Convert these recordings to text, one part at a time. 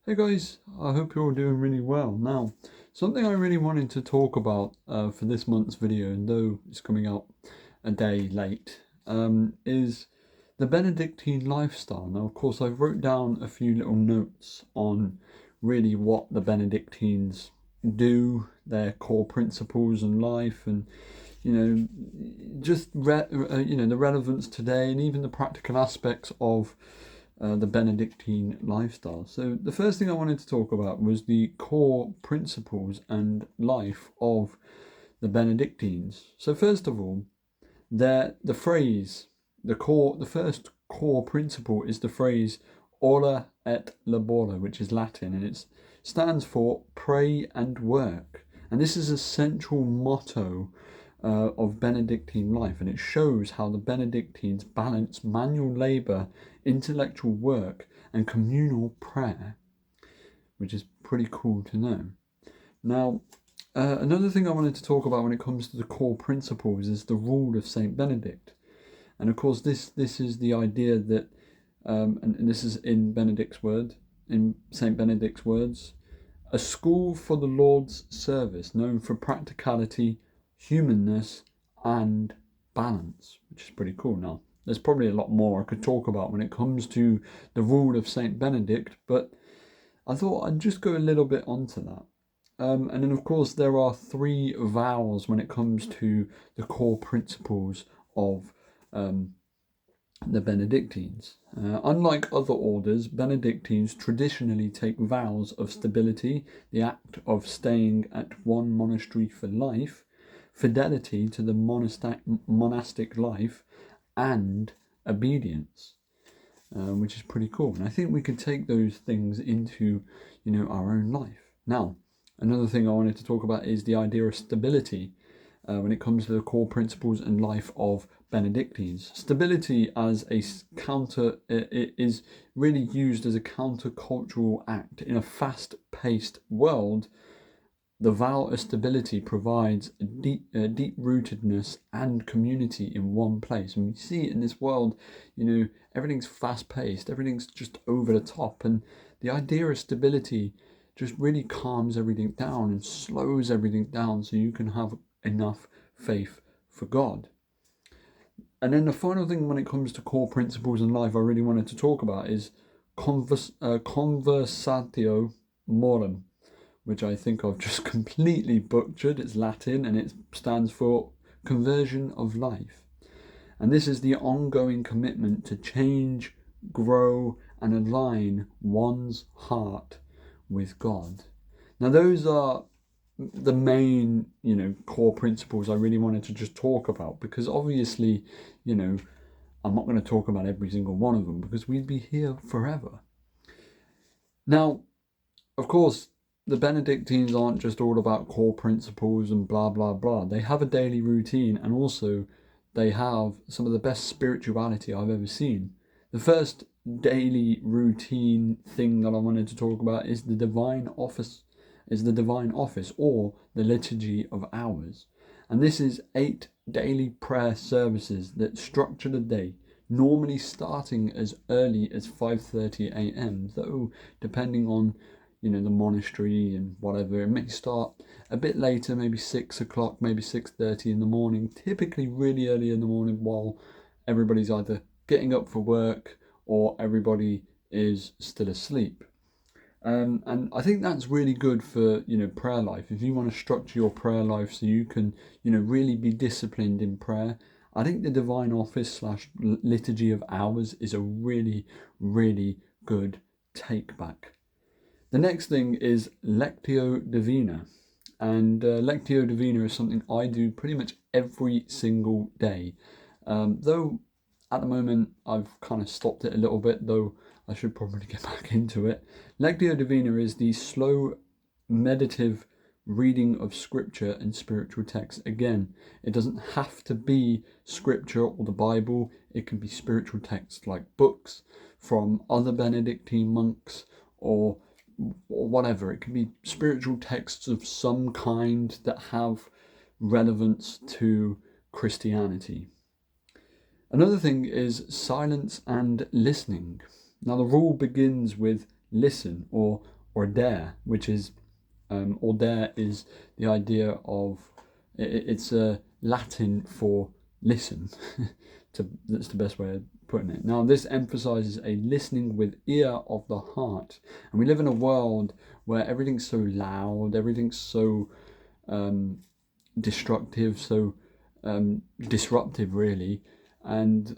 Hey guys, I hope you're all doing really well. Now, something I really wanted to talk about for this month's video, and though it's coming out a day late, is the Benedictine lifestyle. Now, of course, I've wrote down a few little notes on really what the Benedictines do, their core principles in life, and just the relevance today, and even the practical aspects of the Benedictine lifestyle. So the first thing I wanted to talk about was the core principles and life of the Benedictines. So first of all, the first core principle is the phrase "ora et labora," which is Latin, and it stands for pray and work. And this is a central motto of Benedictine life, and it shows how the Benedictines balance manual labour, intellectual work, and communal prayer, which is pretty cool to know. Now, another thing I wanted to talk about when it comes to the core principles is the rule of Saint Benedict. And of course, this is the idea that, and this is in Saint Benedict's words, a school for the Lord's service, known for practicality, humanness, and balance, which is pretty cool. Now, there's probably a lot more I could talk about when it comes to the rule of Saint Benedict, but I thought I'd just go a little bit onto that. And then, of course, there are 3 vows when it comes to the core principles of the Benedictines. Unlike other orders, Benedictines traditionally take vows of stability, the act of staying at one monastery for life, fidelity to the monastic life, and obedience, which is pretty cool. And I think we could take those things into, our own life. Now, another thing I wanted to talk about is the idea of stability when it comes to the core principles and life of Benedictines. Stability as a counter is really used as a countercultural act in a fast-paced world. The vow of stability provides deep-rootedness and community in one place. And we see it in this world, everything's fast-paced, everything's just over the top. And the idea of stability just really calms everything down and slows everything down so you can have enough faith for God. And then the final thing when it comes to core principles in life I really wanted to talk about is conversatio morum, which I think I've just completely butchered. It's Latin and it stands for conversion of life. And this is the ongoing commitment to change, grow, and align one's heart with God. Now, those are the main, core principles I really wanted to just talk about, because obviously, I'm not going to talk about every single one of them because we'd be here forever. Now, of course, the Benedictines aren't just all about core principles and blah, blah, blah. They have a daily routine, and also they have some of the best spirituality I've ever seen. The first daily routine thing that I wanted to talk about is the divine office, or the liturgy of hours. And this is 8 daily prayer services that structure the day, normally starting as early as 5:30 a.m, though depending on the monastery and whatever, it may start a bit later, maybe 6 o'clock, maybe 6:30 in the morning, typically really early in the morning while everybody's either getting up for work or everybody is still asleep. And I think that's really good for, prayer life. If you want to structure your prayer life so you can, really be disciplined in prayer, I think the divine office / liturgy of hours is a really, really good take back. The next thing is Lectio Divina. And Lectio Divina is something I do pretty much every single day. Though at the moment I've kind of stopped it a little bit, though I should probably get back into it. Lectio Divina is the slow, meditative reading of scripture and spiritual texts. Again, it doesn't have to be scripture or the Bible. It can be spiritual texts like books from other Benedictine monks or whatever. It can be spiritual texts of some kind that have relevance to Christianity. Another thing is silence and listening. Now, the rule begins with listen, or order, which is order is the idea of it's a Latin for listen. That's the best way of putting it. Now, this emphasizes a listening with ear of the heart, and we live in a world where everything's so loud, everything's so destructive, so disruptive, really, and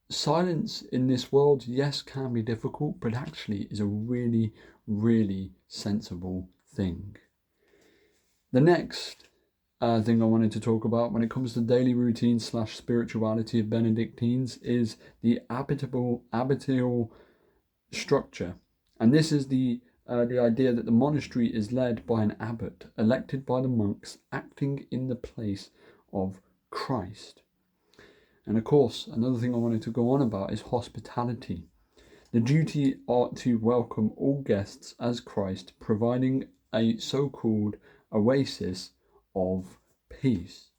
silence in this world, yes, can be difficult, but actually is a really, really sensible thing. The next thing I wanted to talk about when it comes to daily routine / spirituality of Benedictines is the abbatial structure. And this is the idea that the monastery is led by an abbot, elected by the monks, acting in the place of Christ. And of course, another thing I wanted to go on about is hospitality. The duty ought to welcome all guests as Christ, providing a so-called oasis of peace,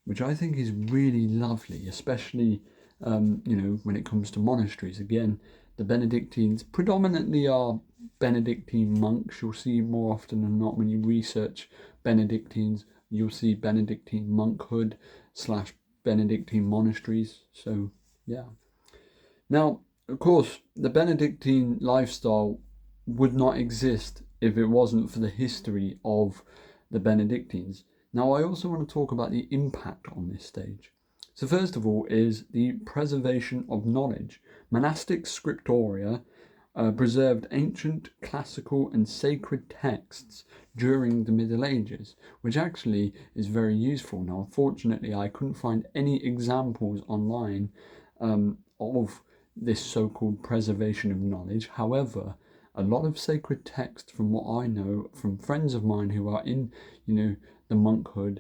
which I think is really lovely, especially when it comes to monasteries. Again, the Benedictines predominantly are Benedictine monks. You'll see more often than not when you research Benedictines, you'll see Benedictine monkhood / Benedictine monasteries. So yeah. Now, of course, the Benedictine lifestyle would not exist if it wasn't for the history of the Benedictines. Now, I also want to talk about the impact on this stage. So first of all is the preservation of knowledge. Monastic scriptoria preserved ancient, classical and sacred texts during the Middle Ages, which actually is very useful. Now, unfortunately, I couldn't find any examples online of this so-called preservation of knowledge. However, a lot of sacred texts, from what I know from friends of mine who are in, the monkhood,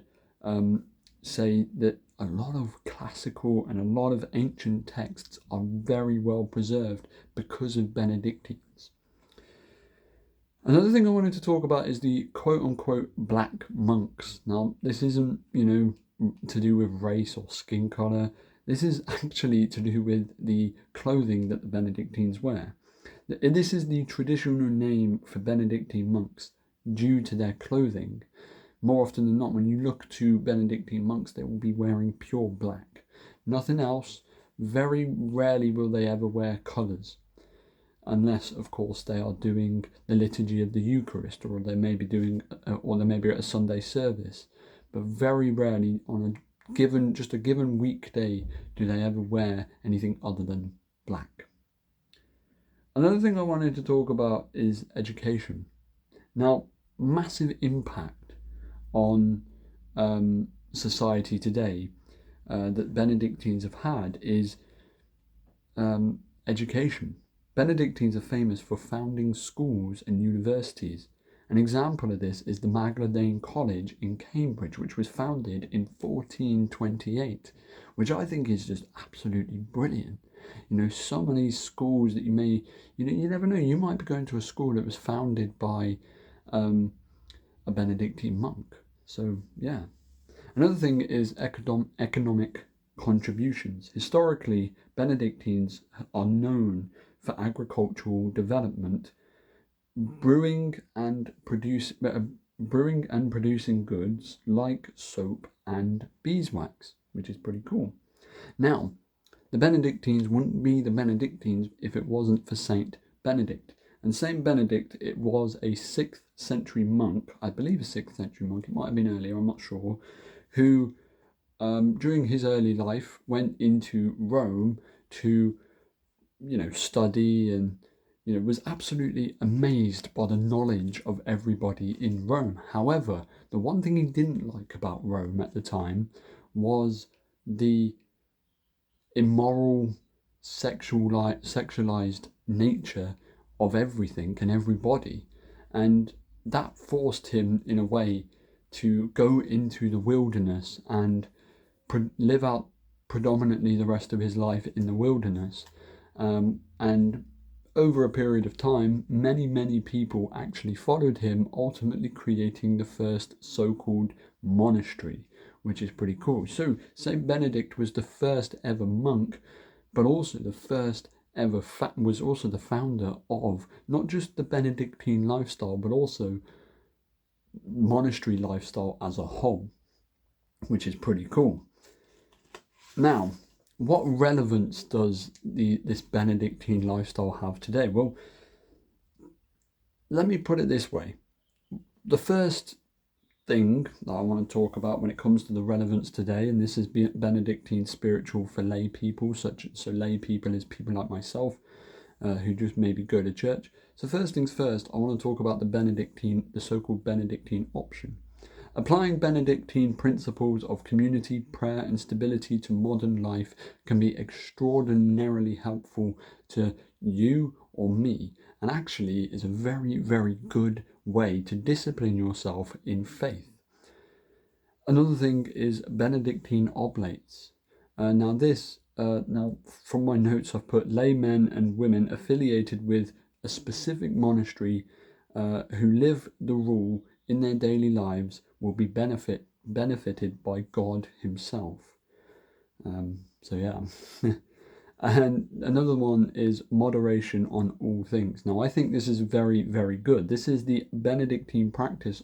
say that a lot of classical and a lot of ancient texts are very well preserved because of Benedictines. Another thing I wanted to talk about is the quote-unquote black monks. Now, this isn't, to do with race or skin colour. This is actually to do with the clothing that the Benedictines wear. This is the traditional name for Benedictine monks due to their clothing. More often than not, when you look to Benedictine monks, they will be wearing pure black. Nothing else. Very rarely will they ever wear colours. Unless, of course, they are doing the liturgy of the Eucharist, or they may be at a Sunday service. But very rarely on a given weekday do they ever wear anything other than black. Another thing I wanted to talk about is education. Now, massive impact on society today that Benedictines have had is education. Benedictines are famous for founding schools and universities. An example of this is the Magdalene College in Cambridge, which was founded in 1428, which I think is just absolutely brilliant. Some of these schools that you never know, you might be going to a school that was founded by a Benedictine monk. So yeah. Another thing is economic contributions. Historically, Benedictines are known for agricultural development, brewing and producing goods like soap and beeswax, which is pretty cool. Now, the Benedictines wouldn't be the Benedictines if it wasn't for Saint Benedict. And Saint Benedict, it was a 6th century monk, I believe a 6th century monk, it might have been earlier, I'm not sure, who during his early life went into Rome to, study and, was absolutely amazed by the knowledge of everybody in Rome. However, the one thing he didn't like about Rome at the time was the immoral, sexualized nature of everything and everybody, and that forced him in a way to go into the wilderness and live out predominantly the rest of his life in the wilderness, and over a period of time many people actually followed him, ultimately creating the first so-called monastery, which is pretty cool. So Saint Benedict was the first ever monk, but also the first ever was also the founder of not just the Benedictine lifestyle, but also monastery lifestyle as a whole, which is pretty cool. Now, what relevance does this Benedictine lifestyle have today? Well, let me put it this way. The first thing that I want to talk about when it comes to the relevance today, and this is Benedictine spiritual for lay people, so lay people is people like myself who just maybe go to church. So first things first, I want to talk about the so-called Benedictine option. Applying Benedictine principles of community, prayer and stability to modern life can be extraordinarily helpful to you or me, and actually is a very, very good way to discipline yourself in faith. Another thing is Benedictine oblates. Now from my notes I've put laymen and women affiliated with a specific monastery who live the rule in their daily lives will be benefited by God himself. So yeah. And another one is moderation on all things. Now I think this is very, very good. This is the Benedictine practice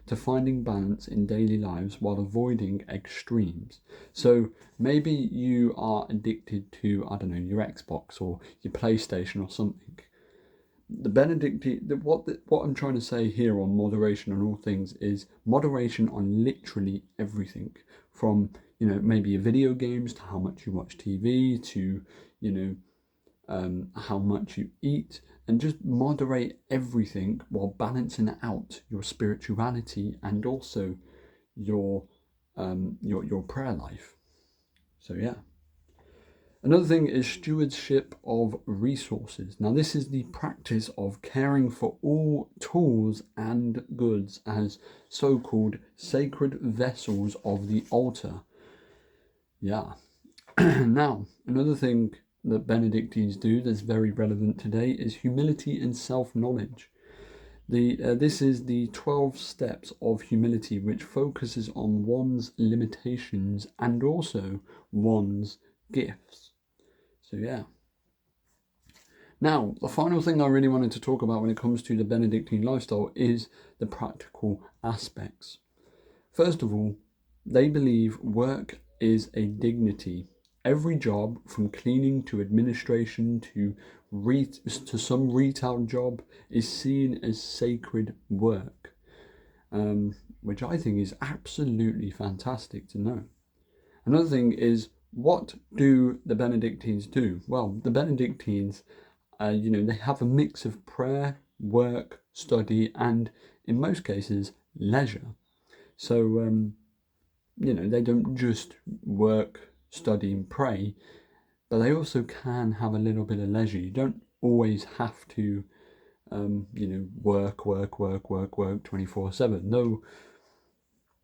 to finding balance in daily lives while avoiding extremes. So maybe you are addicted to, I don't know, your Xbox or your PlayStation or something. The Benedictine, what I'm trying to say here on moderation on all things is moderation on literally everything, from maybe your video games to how much you watch TV to how much you eat, and just moderate everything while balancing out your spirituality and also your prayer life. So yeah. Another thing is stewardship of resources. Now this is the practice of caring for all tools and goods as so-called sacred vessels of the altar. Yeah. Now, another thing that Benedictines do that's very relevant today is humility and self-knowledge. This is the 12 steps of humility, which focuses on one's limitations and also one's gifts. So yeah. Now, the final thing I really wanted to talk about when it comes to the Benedictine lifestyle is the practical aspects. First of all, they believe work is a dignity. Every job, from cleaning to administration to some retail job, is seen as sacred work, which I think is absolutely fantastic to know. Another thing is, what do the Benedictines do? Well, the Benedictines, they have a mix of prayer, work, study, and in most cases, leisure. So, they don't just work, study, and pray, but they also can have a little bit of leisure. You don't always have to, work 24/7. No,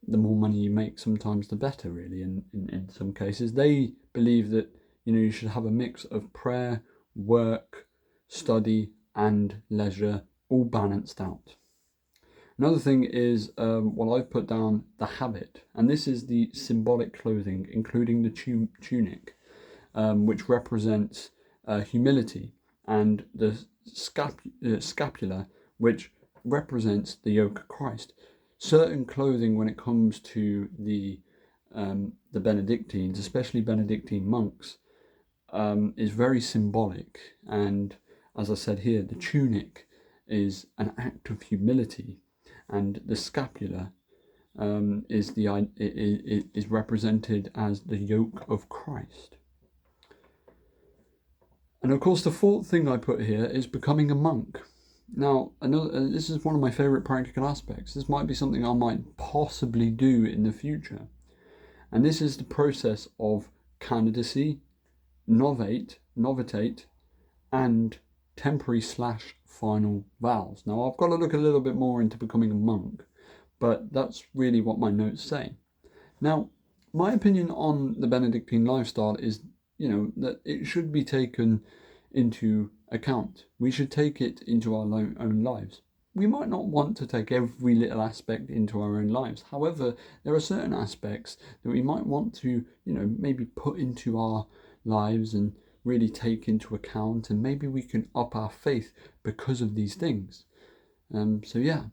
the more money you make, sometimes the better, really. In some cases, they believe that you should have a mix of prayer, work, study, and leisure, all balanced out. Another thing is I've put down the habit, and this is the symbolic clothing, including the tunic, which represents humility, and the scapula, which represents the yoke of Christ. Certain clothing, when it comes to the Benedictines, especially Benedictine monks, is very symbolic. And as I said here, the tunic is an act of humility, and the scapula is represented as the yoke of Christ. And of course, the fourth thing I put here is becoming a monk. Now, this is one of my favourite practical aspects. This might be something I might possibly do in the future. And this is the process of candidacy, novitate, and temporary/final vows. Now, I've got to look a little bit more into becoming a monk, but that's really what my notes say. Now, my opinion on the Benedictine lifestyle is, that it should be taken into account. We should take it into our own lives. We might not want to take every little aspect into our own lives. However, there are certain aspects that we might want to, maybe put into our lives and really take into account, and maybe we can up our faith because of these things. So yeah.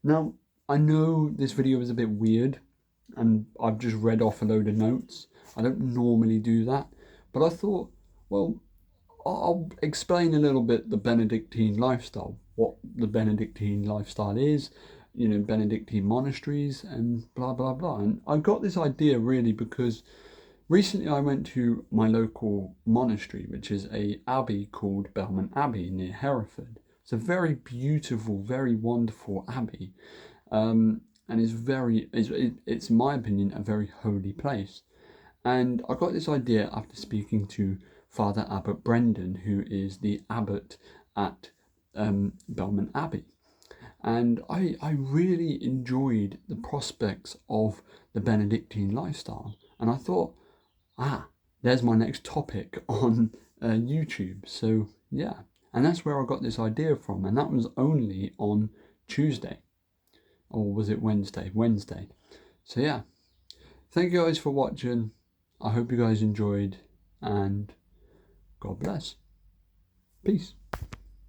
Now, I know this video is a bit weird and I've just read off a load of notes. I don't normally do that, but I thought, well, I'll explain a little bit the Benedictine lifestyle, what the Benedictine lifestyle is, Benedictine monasteries and blah, blah, blah. And I got this idea really because recently I went to my local monastery, which is a abbey called Belmont Abbey near Hereford. It's a very beautiful, very wonderful abbey, and it's in my opinion a very holy place. And I got this idea after speaking to Father Abbot Brendan, who is the abbot at Belmont Abbey. And I really enjoyed the prospects of the Benedictine lifestyle. And I thought, there's my next topic on YouTube. So yeah, and that's where I got this idea from. And that was only on Tuesday. Or was it Wednesday? Wednesday. So yeah, thank you guys for watching. I hope you guys enjoyed, and God bless. Peace.